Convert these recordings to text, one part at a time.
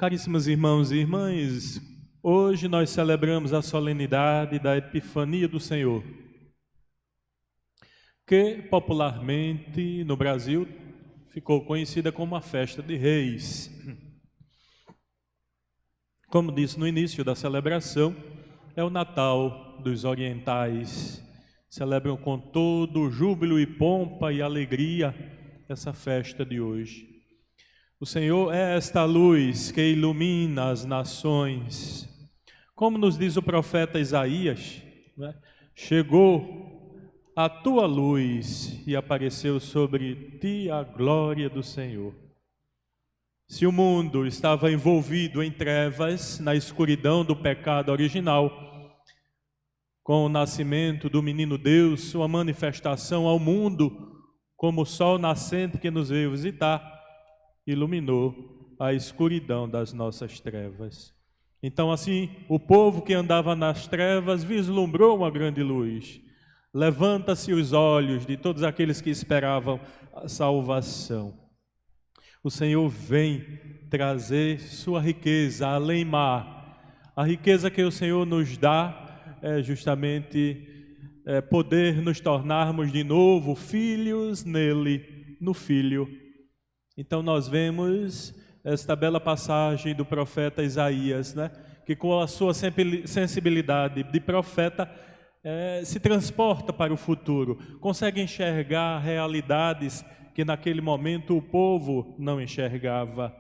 Caríssimos irmãos e irmãs, hoje nós celebramos a solenidade da Epifania do Senhor, que popularmente no Brasil ficou conhecida como a Festa de Reis. Como disse no início da celebração, é o Natal dos orientais. Celebram com todo júbilo e pompa e alegria essa festa de hoje. O Senhor é esta luz que ilumina as nações. Como nos diz o profeta Isaías, né? Chegou a tua luz e apareceu sobre ti a glória do Senhor. Se o mundo estava envolvido em trevas, na escuridão do pecado original, com o nascimento do menino Deus, sua manifestação ao mundo, como o sol nascente que nos veio visitar, iluminou a escuridão das nossas trevas. Então assim, o povo que andava nas trevas vislumbrou uma grande luz. Levanta-se os olhos de todos aqueles que esperavam a salvação. O Senhor vem trazer sua riqueza além-mar. A riqueza que o Senhor nos dá é justamente poder nos tornarmos de novo filhos nele, no Filho. Então nós vemos esta bela passagem do profeta Isaías, né? Que com a sua sensibilidade de profeta se transporta para o futuro, consegue enxergar realidades que naquele momento o povo não enxergava.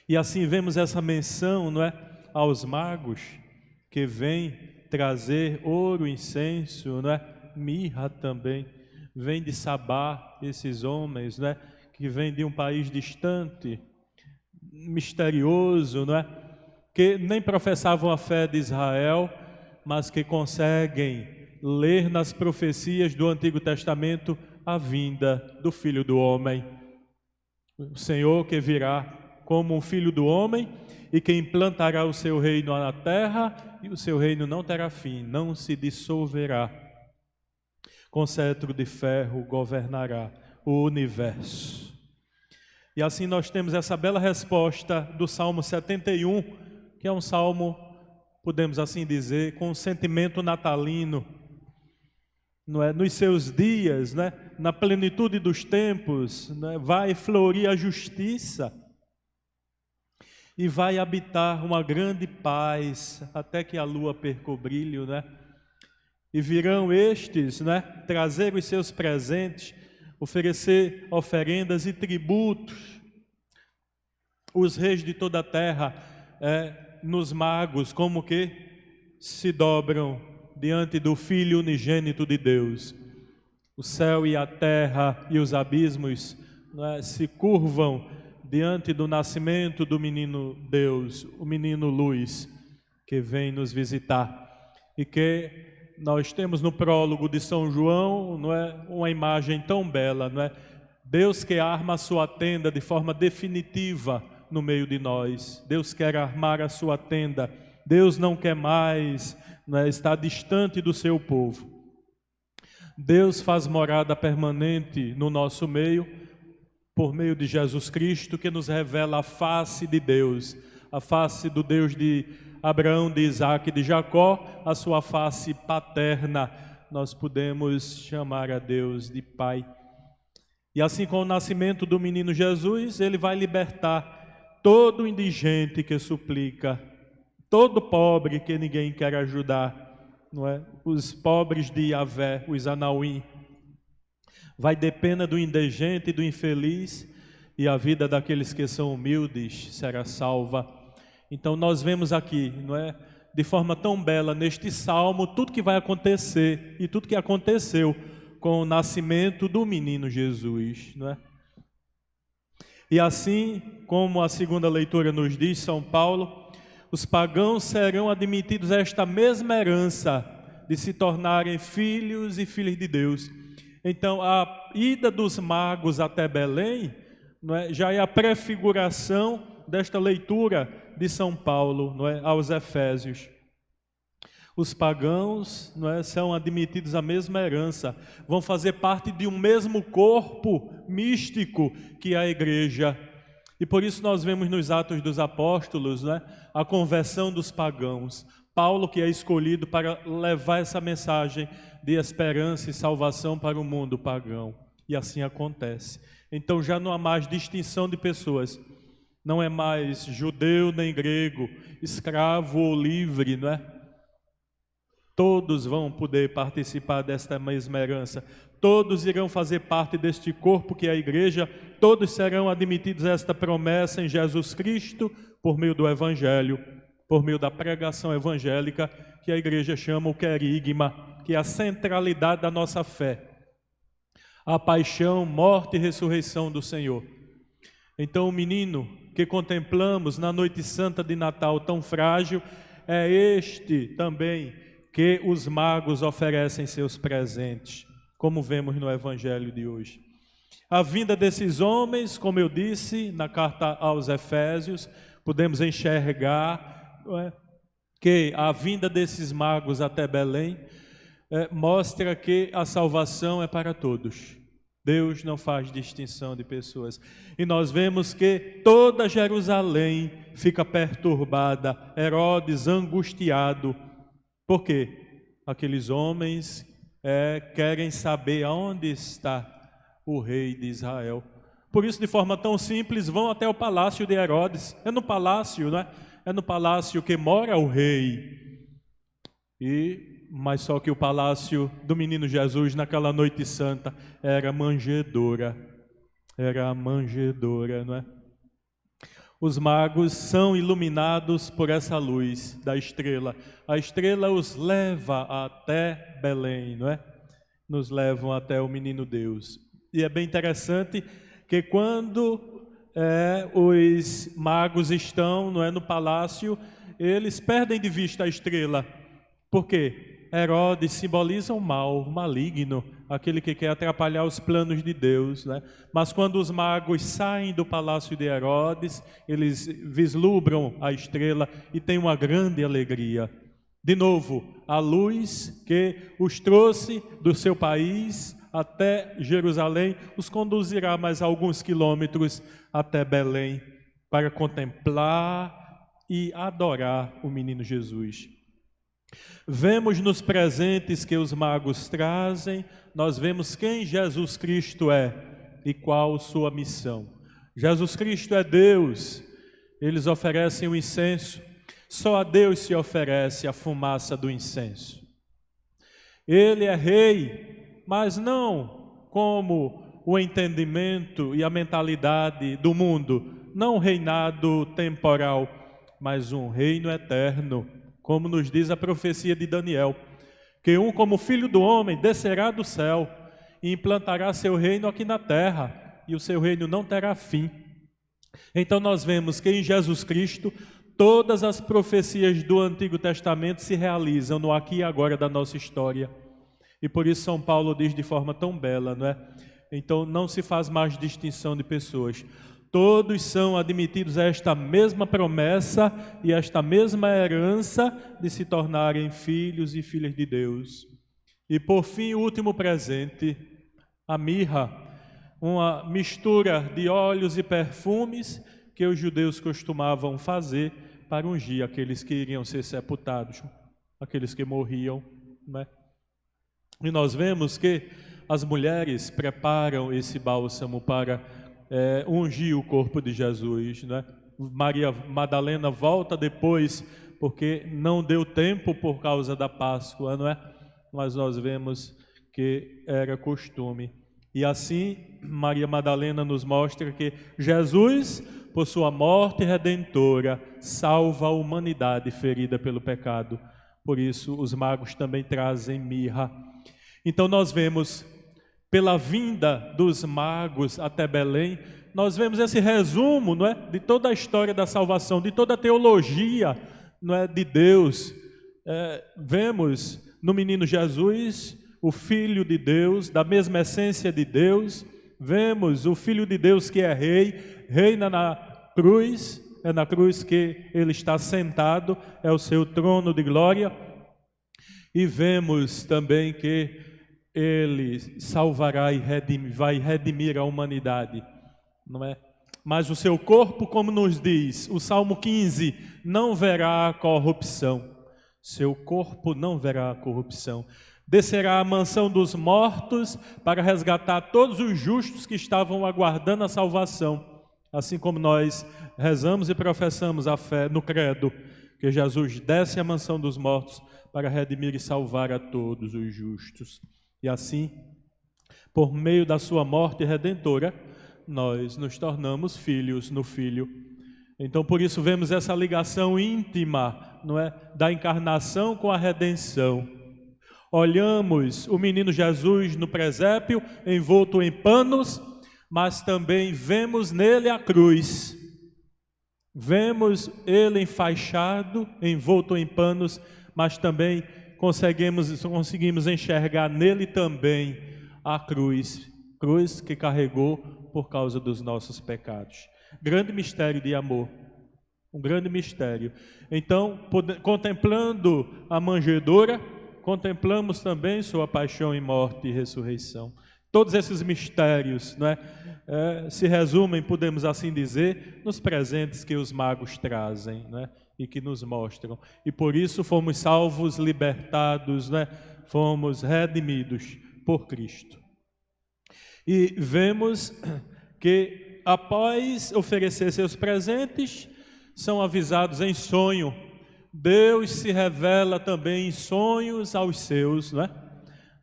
E assim vemos essa menção, não é, aos magos que vêm trazer ouro, incenso, não é, mirra também. Vem de Sabá esses homens, não é, que vêm de um país distante, misterioso, não é, que nem professavam a fé de Israel, mas que conseguem ler nas profecias do Antigo Testamento a vinda do Filho do Homem. O Senhor que virá como um Filho do Homem e que implantará o seu reino na terra, e o seu reino não terá fim, não se dissolverá. Com cetro de ferro governará o universo. E assim nós temos essa bela resposta do Salmo 71, que é um salmo, podemos assim dizer, com um sentimento natalino, não é? Nos seus dias, né? Na plenitude dos tempos, né? Vai florir a justiça e vai habitar uma grande paz até que a lua perca o brilho, né? E virão estes, né, trazer os seus presentes, oferecer oferendas e tributos. Os reis de toda a terra, nos magos, como que se dobram diante do Filho unigênito de Deus. O céu e a terra e os abismos, né, se curvam diante do nascimento do menino Deus, o menino luz, que vem nos visitar. E que nós temos no prólogo de São João, não é, uma imagem tão bela, não é? Deus que arma a sua tenda de forma definitiva no meio de nós. Deus quer armar a sua tenda. Deus não quer mais, não é, estar distante do seu povo. Deus faz morada permanente no nosso meio, por meio de Jesus Cristo, que nos revela a face de Deus, a face do Deus de Abraão, de Isaac e de Jacó, a sua face paterna. Nós podemos chamar a Deus de Pai. E assim, com o nascimento do menino Jesus, ele vai libertar todo indigente que suplica, todo pobre que ninguém quer ajudar, não é? Os pobres de Yahvé, os Anauim. Vai de pena do indigente e do infeliz, e a vida daqueles que são humildes será salva. Então nós vemos aqui, não é, de forma tão bela neste salmo, tudo que vai acontecer e tudo que aconteceu com o nascimento do menino Jesus, não é? E assim, como a segunda leitura nos diz, São Paulo, os pagãos serão admitidos a esta mesma herança de se tornarem filhos e filhas de Deus. Então a ida dos magos até Belém, não é, já é a prefiguração desta leitura de São Paulo, não é, aos Efésios. Os pagãos, não é, são admitidos à mesma herança, vão fazer parte de um mesmo corpo místico que é a igreja. E por isso nós vemos nos Atos dos Apóstolos, né, a conversão dos pagãos. Paulo que é escolhido para levar essa mensagem de esperança e salvação para o mundo pagão. E assim acontece. Então já não há mais distinção de pessoas. Não é mais judeu nem grego, escravo ou livre, não é? Todos vão poder participar desta mesma herança. Todos irão fazer parte deste corpo que é a igreja. Todos serão admitidos a esta promessa em Jesus Cristo por meio do Evangelho, por meio da pregação evangélica, que a igreja chama o querigma, que é a centralidade da nossa fé. A paixão, morte e ressurreição do Senhor. Então o menino que contemplamos na noite santa de Natal tão frágil, é este também que os magos oferecem seus presentes, como vemos no Evangelho de hoje. A vinda desses homens, como eu disse na carta aos Efésios, podemos enxergar, não é, que a vinda desses magos até Belém mostra que a salvação é para todos. Deus não faz distinção de pessoas. E nós vemos que toda Jerusalém fica perturbada, Herodes angustiado. Por quê? Aqueles homens querem saber aonde está o rei de Israel. Por isso, de forma tão simples, vão até o palácio de Herodes. É no palácio, não é? É no palácio que mora o rei. Mas só que o palácio do menino Jesus naquela noite santa era manjedoura. Era a manjedoura, não é? Os magos são iluminados por essa luz da estrela. A estrela os leva até Belém, não é? Nos levam até o menino Deus. E é bem interessante que quando os magos estão, não é, no palácio, eles perdem de vista a estrela. Por quê? Herodes simboliza o mal, o maligno, aquele que quer atrapalhar os planos de Deus, né? Mas quando os magos saem do palácio de Herodes, eles vislumbram a estrela e têm uma grande alegria. De novo, a luz que os trouxe do seu país até Jerusalém, os conduzirá mais alguns quilômetros até Belém para contemplar e adorar o menino Jesus. Vemos nos presentes que os magos trazem, nós vemos quem Jesus Cristo é e qual sua missão. Jesus Cristo é Deus, eles oferecem o incenso, só a Deus se oferece a fumaça do incenso. Ele é rei, mas não como o entendimento e a mentalidade do mundo, não um reinado temporal, mas um reino eterno. Como nos diz a profecia de Daniel, que como filho do homem descerá do céu e implantará seu reino aqui na terra, e o seu reino não terá fim. Então nós vemos que em Jesus Cristo todas as profecias do Antigo Testamento se realizam no aqui e agora da nossa história. E por isso São Paulo diz de forma tão bela, não é? Então não se faz mais distinção de pessoas. Todos são admitidos a esta mesma promessa e a esta mesma herança de se tornarem filhos e filhas de Deus. E por fim, o último presente, a mirra, uma mistura de óleos e perfumes que os judeus costumavam fazer para ungir aqueles que iriam ser sepultados, aqueles que morriam, né? E nós vemos que as mulheres preparam esse bálsamo para ungir o corpo de Jesus, né? Maria Madalena volta depois, porque não deu tempo por causa da Páscoa, não é? Mas nós vemos que era costume. E assim, Maria Madalena nos mostra que Jesus, por sua morte redentora, salva a humanidade ferida pelo pecado. Por isso, os magos também trazem mirra. Então nós vemos, pela vinda dos magos até Belém, nós vemos esse resumo, não é, de toda a história da salvação, de toda a teologia, não é, de Deus. Vemos no menino Jesus o Filho de Deus, da mesma essência de Deus. Vemos o Filho de Deus que é rei, reina na cruz, é na cruz que ele está sentado, é o seu trono de glória. E vemos também que ele salvará e vai redimir a humanidade, não é? mas o seu corpo, como nos diz o Salmo 15, não verá corrupção. Seu corpo não verá corrupção. Descerá à mansão dos mortos para resgatar todos os justos que estavam aguardando a salvação. Assim como nós rezamos e professamos a fé no credo, que Jesus desce à mansão dos mortos para redimir e salvar a todos os justos. E assim, por meio da sua morte redentora, nós nos tornamos filhos no Filho. Então, por isso, vemos essa ligação íntima, não é, da encarnação com a redenção. Olhamos o menino Jesus no presépio, envolto em panos, mas também vemos nele a cruz. Vemos ele enfaixado, envolto em panos, mas também conseguimos enxergar nele também a cruz que carregou por causa dos nossos pecados. Grande mistério de amor, um grande mistério. Então, contemplando a manjedoura, contemplamos também sua paixão e morte e ressurreição. Todos esses mistérios, não é, se resumem, podemos assim dizer, nos presentes que os magos trazem, não é, e que nos mostram. E por isso fomos salvos, libertados, não é, fomos redimidos por Cristo. E vemos que após oferecer seus presentes, são avisados em sonho. Deus se revela também em sonhos aos seus, não é?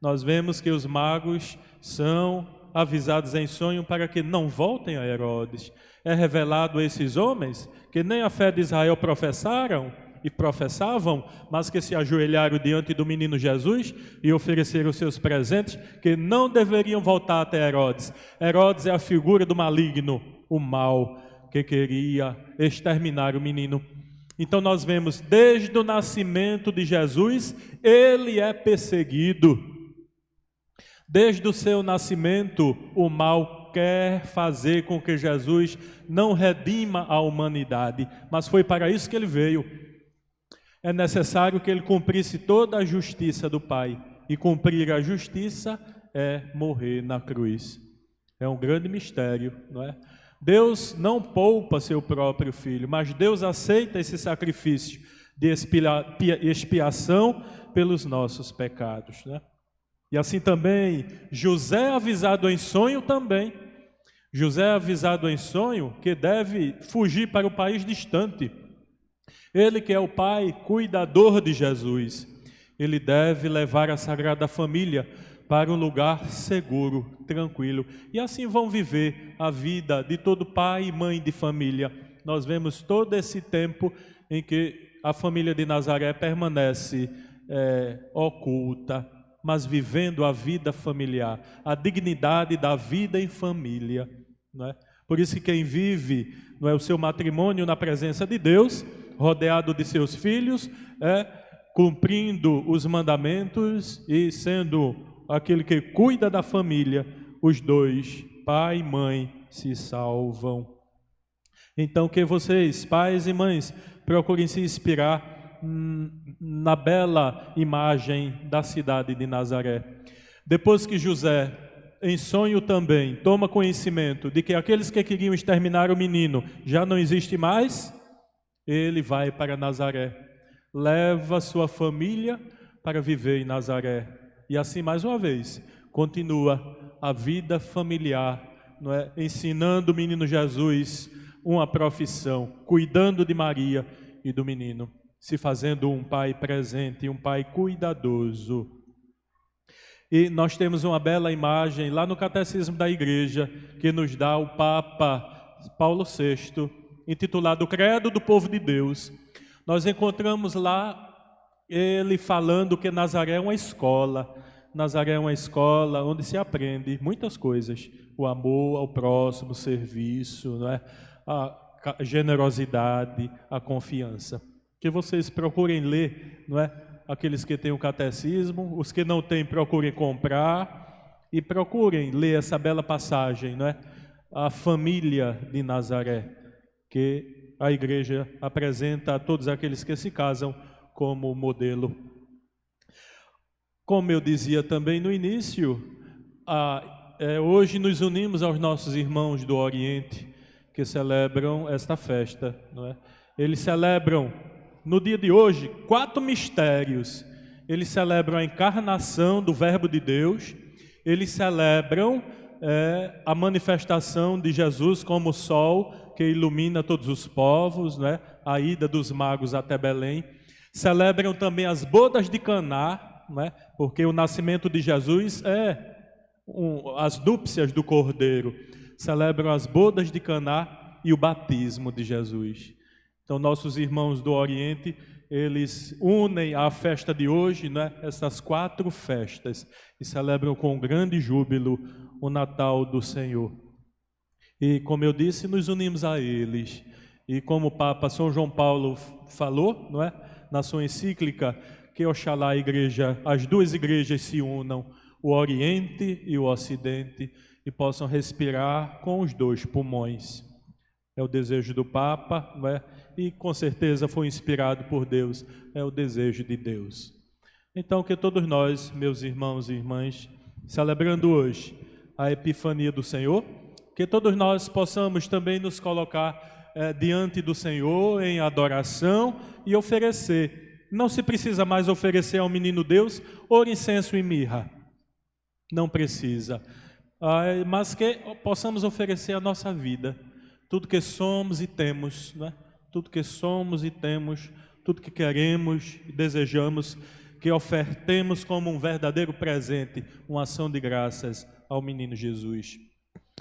Nós vemos que os magos são avisados em sonho para que não voltem a Herodes. É revelado a esses homens que nem a fé de Israel professaram e professavam, mas que se ajoelharam diante do menino Jesus e ofereceram seus presentes, que não deveriam voltar até Herodes. Herodes é a figura do maligno, o mal, que queria exterminar o menino. Então nós vemos, desde o nascimento de Jesus, ele é perseguido. Desde o seu nascimento, o mal quer fazer com que Jesus não redima a humanidade, mas foi para isso que ele veio. É necessário que ele cumprisse toda a justiça do Pai, e cumprir a justiça é morrer na cruz. É um grande mistério, não é? Deus não poupa seu próprio Filho, mas Deus aceita esse sacrifício de expiação pelos nossos pecados, né? E assim também, José avisado em sonho também. José avisado em sonho que deve fugir para o país distante. Ele que é o pai cuidador de Jesus, ele deve levar a Sagrada Família para um lugar seguro, tranquilo. E assim vão viver a vida de todo pai e mãe de família. Nós vemos todo esse tempo em que a família de Nazaré permanece oculta, mas vivendo a vida familiar, a dignidade da vida em família, não é? Por isso que quem vive, não é, o seu matrimônio na presença de Deus, rodeado de seus filhos, cumprindo os mandamentos e sendo aquele que cuida da família, os dois, pai e mãe, se salvam. Então que vocês, pais e mães, procurem se inspirar na bela imagem da cidade de Nazaré. Depois que José, em sonho também, toma conhecimento de que aqueles que queriam exterminar o menino já não existe mais, ele vai para Nazaré, leva sua família para viver em Nazaré. E assim, mais uma vez, continua a vida familiar, não é? Ensinando o menino Jesus uma profissão, cuidando de Maria e do menino, se fazendo um pai presente, um pai cuidadoso. E nós temos uma bela imagem lá no Catecismo da Igreja, que nos dá o Papa Paulo VI, intitulado Credo do Povo de Deus. Nós encontramos lá ele falando que Nazaré é uma escola. Nazaré é uma escola onde se aprende muitas coisas. O amor ao próximo, o serviço, não é? A generosidade, a confiança. Que vocês procurem ler, não é? Aqueles que têm o catecismo, os que não têm, procurem comprar e procurem ler essa bela passagem, não é? A família de Nazaré, que a igreja apresenta a todos aqueles que se casam como modelo. Como eu dizia também no início, hoje nos unimos aos nossos irmãos do Oriente, que celebram esta festa, não é? Eles celebram, no dia de hoje, 4 mistérios. Eles celebram a encarnação do Verbo de Deus, eles celebram a manifestação de Jesus como o sol que ilumina todos os povos, né? A ida dos magos até Belém. Celebram também as bodas de Caná, né? Porque o nascimento de Jesus as núpcias do Cordeiro. Celebram as bodas de Caná e o batismo de Jesus. Então, nossos irmãos do Oriente, eles unem à festa de hoje, né, essas 4 festas, e celebram com grande júbilo o Natal do Senhor. E, como eu disse, nos unimos a eles. E como o Papa São João Paulo falou, não é, na sua encíclica, que oxalá as 2 igrejas se unam, o Oriente e o Ocidente, e possam respirar com os 2 pulmões. É o desejo do Papa, não é? E com certeza foi inspirado por Deus, é o desejo de Deus. Então, que todos nós, meus irmãos e irmãs, celebrando hoje a Epifania do Senhor, que todos nós possamos também nos colocar diante do Senhor em adoração e oferecer. Não se precisa mais oferecer ao menino Deus ouro, incenso e mirra. Não precisa. Mas que possamos oferecer a nossa vida. Tudo que somos e temos, né? Tudo que somos e temos, tudo que queremos e desejamos, que ofertemos como um verdadeiro presente, uma ação de graças ao menino Jesus.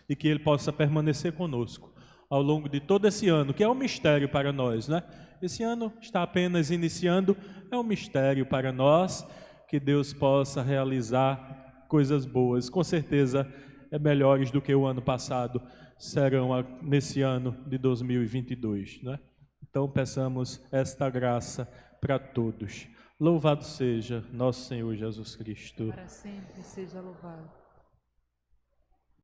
E que ele possa permanecer conosco ao longo de todo esse ano, que é um mistério para nós, né? Esse ano está apenas iniciando, é um mistério para nós, que Deus possa realizar coisas boas. Com certeza, melhores do que o ano passado serão nesse ano de 2022, né? Então, peçamos esta graça para todos. Louvado seja nosso Senhor Jesus Cristo. Para sempre seja louvado.